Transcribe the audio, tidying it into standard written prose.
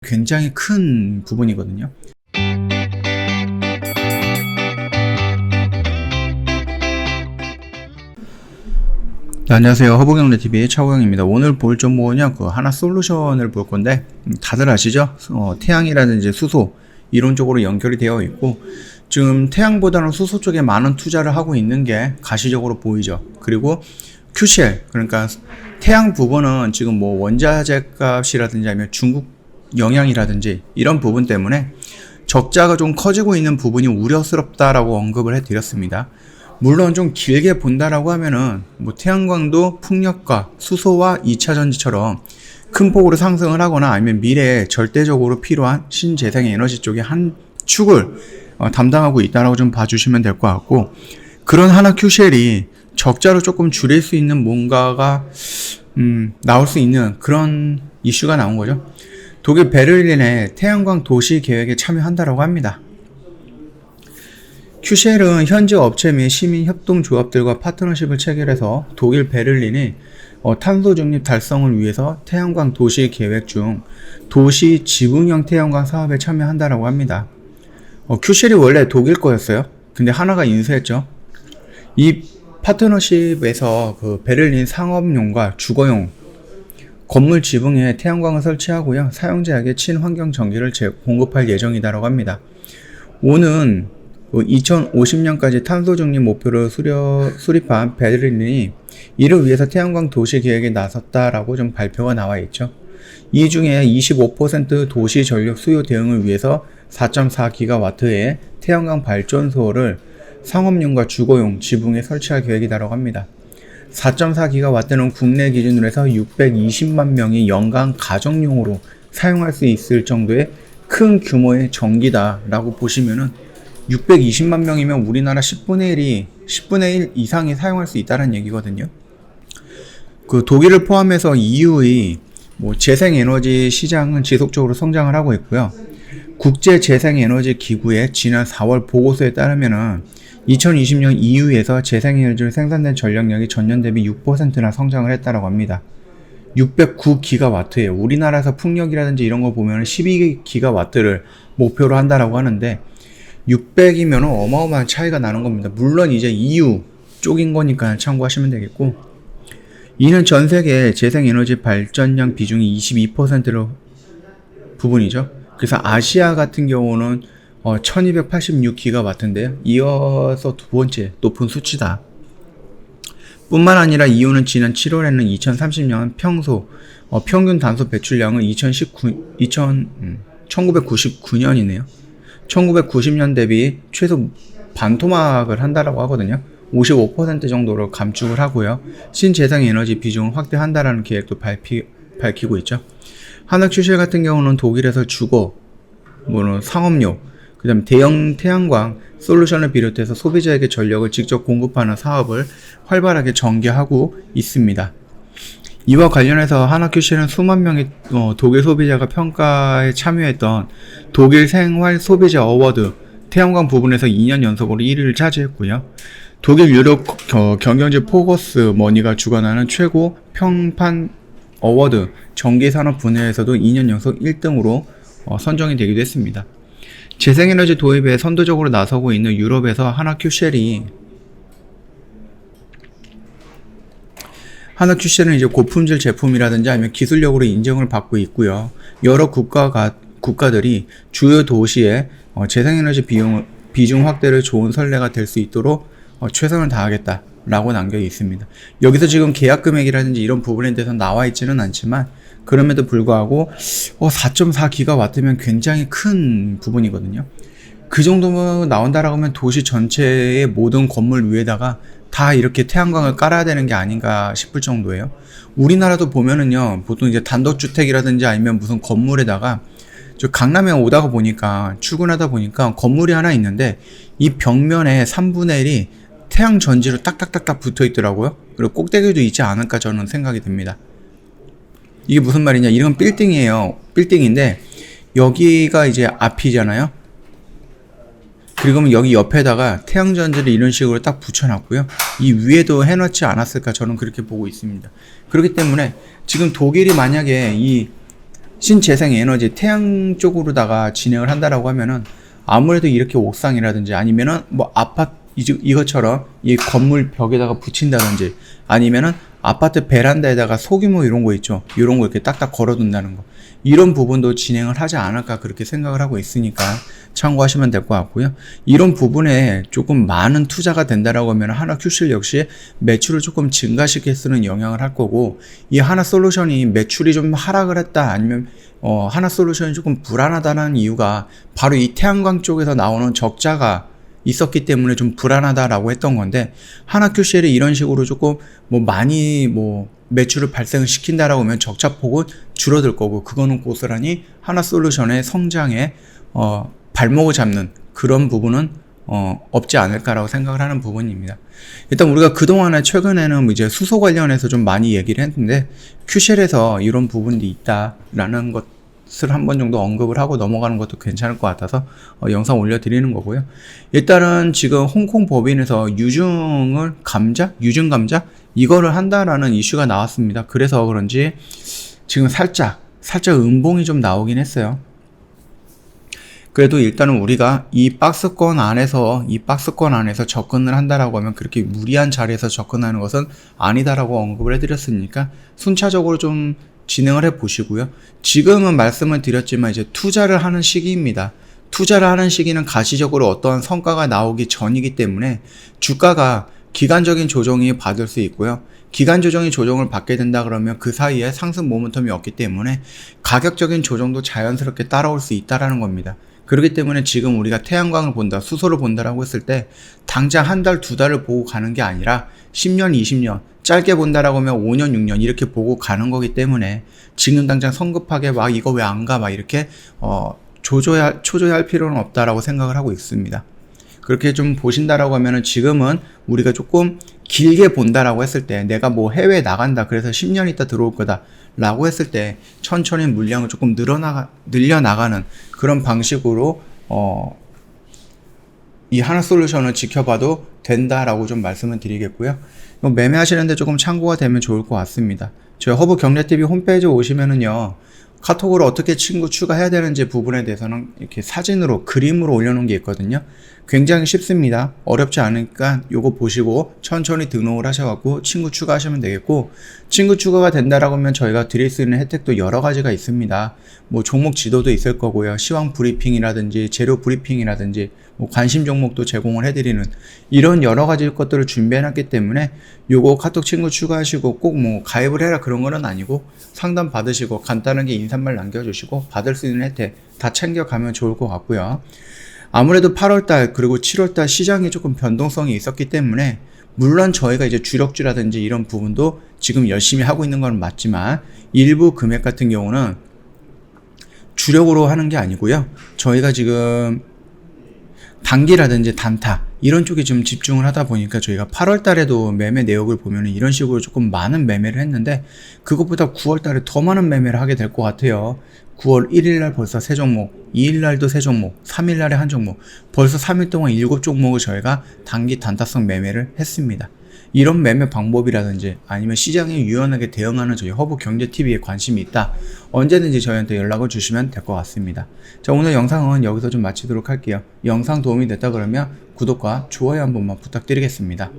굉장히 큰 부분이거든요. 네, 안녕하세요. 허브경제TV의 차우영입니다. 오늘 볼 정보는요, 하나 솔루션을 볼 건데, 다들 아시죠? 태양이라든지 수소, 이론적으로 연결이 되어 있고, 지금 태양보다는 수소 쪽에 많은 투자를 하고 있는 게 가시적으로 보이죠. 그리고 QCL, 그러니까 태양 부분은 지금 뭐 원자재 값이라든지 아니면 중국 영향이라든지 이런 부분 때문에 적자가 좀 커지고 있는 부분이 우려스럽다라고 언급을 해드렸습니다. 물론 좀 길게 본다라고 하면은 뭐 태양광도 풍력과 수소와 2차전지처럼 큰 폭으로 상승을 하거나 아니면 미래에 절대적으로 필요한 신재생 에너지 쪽에 한 축을 담당하고 있다라고 좀 봐주시면 될 것 같고, 그런 하나 QCL이 적자로 조금 줄일 수 있는 뭔가가 나올 수 있는 그런 이슈가 나온 거죠. 독일 베를린의 태양광 도시 계획에 참여한다라고 합니다. QCL은 현지 업체 및 시민 협동조합들과 파트너십을 체결해서 독일 베를린이 탄소 중립 달성을 위해서 태양광 도시 계획 중 도시 지붕형 태양광 사업에 참여한다라고 합니다. QCL이 원래 독일 거였어요. 근데 하나가 인수했죠. 이 파트너십에서 베를린 상업용과 주거용 건물 지붕에 태양광을 설치하고요, 사용자에게 친환경 전기를 공급할 예정이다라고 합니다. 오는 2050년까지 탄소 중립 목표를 수립한 베를린이 이를 위해서 태양광 도시 계획에 나섰다라고 좀 발표가 나와 있죠. 이 중에 25% 도시 전력 수요 대응을 위해서 4.4GW의 태양광 발전소를 상업용과 주거용 지붕에 설치할 계획이다라고 합니다. 4.4GW는 국내 기준으로 해서 620만 명이 연간 가정용으로 사용할 수 있을 정도의 큰 규모의 전기다라고 보시면은, 620만 명이면 우리나라 10분의 1 이상이 사용할 수 있다는 얘기거든요. 독일을 포함해서 EU의 재생에너지 시장은 지속적으로 성장을 하고 있고요. 국제재생에너지 기구의 지난 4월 보고서에 따르면은 2020년 EU에서 재생에너지로 생산된 전력량이 전년 대비 6%나 성장을 했다라고 합니다. 609GW예요. 우리나라에서 풍력이라든지 이런 거 보면 12GW를 목표로 한다라고 하는데, 600이면 어마어마한 차이가 나는 겁니다. 물론 이제 EU 쪽인 거니까 참고하시면 되겠고, 이는 전 세계 재생에너지 발전량 비중이 22%로 부분이죠. 그래서 아시아 같은 경우는 1286GW인데요. 이어서 두 번째 높은 수치다. 뿐만 아니라 EU는 지난 7월에는 2030년 평균 탄소 배출량을 1999년이네요. 1990년 대비 최소 반토막을 한다라고 하거든요. 55% 정도로 감축을 하고요. 신재생에너지 비중을 확대한다라는 계획도 밝히고 있죠. 하나QCL 같은 경우는 독일에서 주거, 상업용, 그 다음에 대형 태양광 솔루션을 비롯해서 소비자에게 전력을 직접 공급하는 사업을 활발하게 전개하고 있습니다. 이와 관련해서 하나QCL은 수만 명의 독일 소비자가 평가에 참여했던 독일 생활 소비자 어워드 태양광 부분에서 2년 연속으로 1위를 차지했고요. 독일 유럽 경영지 포커스 머니가 주관하는 최고 평판 어워드 전기산업 분야에서도 2년 연속 1등으로 선정이 되기도 했습니다. 재생에너지 도입에 선도적으로 나서고 있는 유럽에서 하나QCL은 이제 고품질 제품이라든지 아니면 기술력으로 인정을 받고 있고요. 여러 국가들이 주요 도시에 재생에너지 비중 확대를 좋은 선례가 될 수 있도록 최선을 다하겠다라고 남겨 있습니다. 여기서 지금 계약 금액이라든지 이런 부분에 대해서 나와 있지는 않지만, 그럼에도 불구하고 4.4GW면 굉장히 큰 부분이거든요. 그 정도면 나온다라고 하면 도시 전체의 모든 건물 위에다가 다 이렇게 태양광을 깔아야 되는 게 아닌가 싶을 정도예요. 우리나라도 보면은요, 보통 이제 단독주택이라든지 아니면 무슨 건물에다가, 저 강남에 오다가 보니까, 출근하다 보니까 건물이 하나 있는데 이 벽면에 3분의 1이 태양 전지로 딱딱딱딱 붙어 있더라고요. 그리고 꼭대기도 있지 않을까 저는 생각이 듭니다. 이게 무슨 말이냐, 이건 빌딩이에요. 빌딩인데 여기가 이제 앞이잖아요. 그리고 여기 옆에다가 태양전지를 이런 식으로 딱 붙여놨고요. 이 위에도 해놓지 않았을까 저는 그렇게 보고 있습니다. 그렇기 때문에 지금 독일이 만약에 이 신재생 에너지 태양 쪽으로다가 진행을 한다라고 하면은 아무래도 이렇게 옥상이라든지 아니면은 뭐 아파트 이것처럼 이 건물 벽에다가 붙인다든지 아니면은 아파트 베란다에다가 소규모 이런 거 있죠. 이런 거 이렇게 딱딱 걸어둔다는 거. 이런 부분도 진행을 하지 않을까 그렇게 생각을 하고 있으니까 참고하시면 될 것 같고요. 이런 부분에 조금 많은 투자가 된다라고 하면 하나큐실 역시 매출을 조금 증가시켜 쓰는 영향을 할 거고, 이 하나솔루션이 매출이 좀 하락을 했다 아니면 하나솔루션이 조금 불안하다는 이유가 바로 이 태양광 쪽에서 나오는 적자가 있었기 때문에 좀 불안하다라고 했던 건데, 하나큐셀이 이런 식으로 조금 많이 매출을 발생을 시킨다라고 하면 적자폭은 줄어들 거고, 그거는 고스란히 하나솔루션의 성장에 발목을 잡는 그런 부분은 없지 않을까라고 생각을 하는 부분입니다. 일단 우리가 그동안에 최근에는 이제 수소 관련해서 좀 많이 얘기를 했는데, 큐셀에서 이런 부분이 있다라는 것을 한 번 정도 언급을 하고 넘어가는 것도 괜찮을 것 같아서 영상 올려드리는 거고요. 일단은 지금 홍콩 법인에서 유증 감자 이거를 한다라는 이슈가 나왔습니다. 그래서 그런지 지금 살짝 음봉이 좀 나오긴 했어요. 그래도 일단은 우리가 이 박스권 안에서 접근을 한다라고 하면 그렇게 무리한 자리에서 접근하는 것은 아니다라고 언급을 해드렸으니까 순차적으로 좀 진행을 해 보시고요. 지금은 말씀을 드렸지만 이제 투자를 하는 시기입니다. 투자를 하는 시기는 가시적으로 어떠한 성과가 나오기 전이기 때문에 주가가 기간적인 조정이 받을 수 있고요. 기간 조정이 조정을 받게 된다 그러면 그 사이에 상승 모멘텀이 없기 때문에 가격적인 조정도 자연스럽게 따라올 수 있다라는 겁니다. 그렇기 때문에 지금 우리가 태양광을 본다, 수소를 본다라고 했을 때 당장 한 달, 두 달을 보고 가는 게 아니라 10년, 20년, 짧게 본다라고 하면 5년, 6년 이렇게 보고 가는 거기 때문에 지금 당장 성급하게 막 이거 왜 안 가? 막 이렇게 초조해할 필요는 없다라고 생각을 하고 있습니다. 그렇게 좀 보신다라고 하면은 지금은 우리가 조금 길게 본다라고 했을 때 내가 해외에 나간다 그래서 10년 있다 들어올 거다 라고 했을 때 천천히 물량을 조금 늘려나가는 그런 방식으로 이 하나솔루션을 지켜봐도 된다라고 좀 말씀을 드리겠고요. 매매하시는데 조금 참고가 되면 좋을 것 같습니다. 저희 허브경제TV 홈페이지 오시면은요, 카톡으로 어떻게 친구 추가해야 되는지 부분에 대해서는 이렇게 사진으로 그림으로 올려놓은 게 있거든요. 굉장히 쉽습니다. 어렵지 않으니까 요거 보시고 천천히 등록을 하셔갖고 친구 추가하시면 되겠고, 친구 추가가 된다라고 하면 저희가 드릴 수 있는 혜택도 여러 가지가 있습니다. 종목 지도도 있을 거고요. 시황 브리핑이라든지 재료 브리핑이라든지 관심 종목도 제공을 해드리는 이런 여러 가지 것들을 준비해놨기 때문에 요거 카톡 친구 추가하시고 꼭 가입을 해라 그런 거는 아니고 상담 받으시고 간단하게 인사말 남겨주시고 받을 수 있는 혜택 다 챙겨가면 좋을 것 같고요. 아무래도 8월달 그리고 7월달 시장에 조금 변동성이 있었기 때문에 물론 저희가 이제 주력주라든지 이런 부분도 지금 열심히 하고 있는 건 맞지만 일부 금액 같은 경우는 주력으로 하는 게 아니고요. 저희가 지금 단기라든지 단타 이런 쪽에 좀 집중을 하다 보니까 저희가 8월 달에도 매매 내역을 보면 이런 식으로 조금 많은 매매를 했는데 그것보다 9월 달에 더 많은 매매를 하게 될 것 같아요. 9월 1일 날 벌써 3종목, 2일 날도 3종목, 3일 날에 1종목, 벌써 3일 동안 7종목을 저희가 단기 단타성 매매를 했습니다. 이런 매매 방법이라든지 아니면 시장에 유연하게 대응하는 저희 허브경제TV에 관심이 있다, 언제든지 저희한테 연락을 주시면 될 것 같습니다. 자, 오늘 영상은 여기서 좀 마치도록 할게요. 영상 도움이 됐다 그러면 구독과 좋아요 한 번만 부탁드리겠습니다.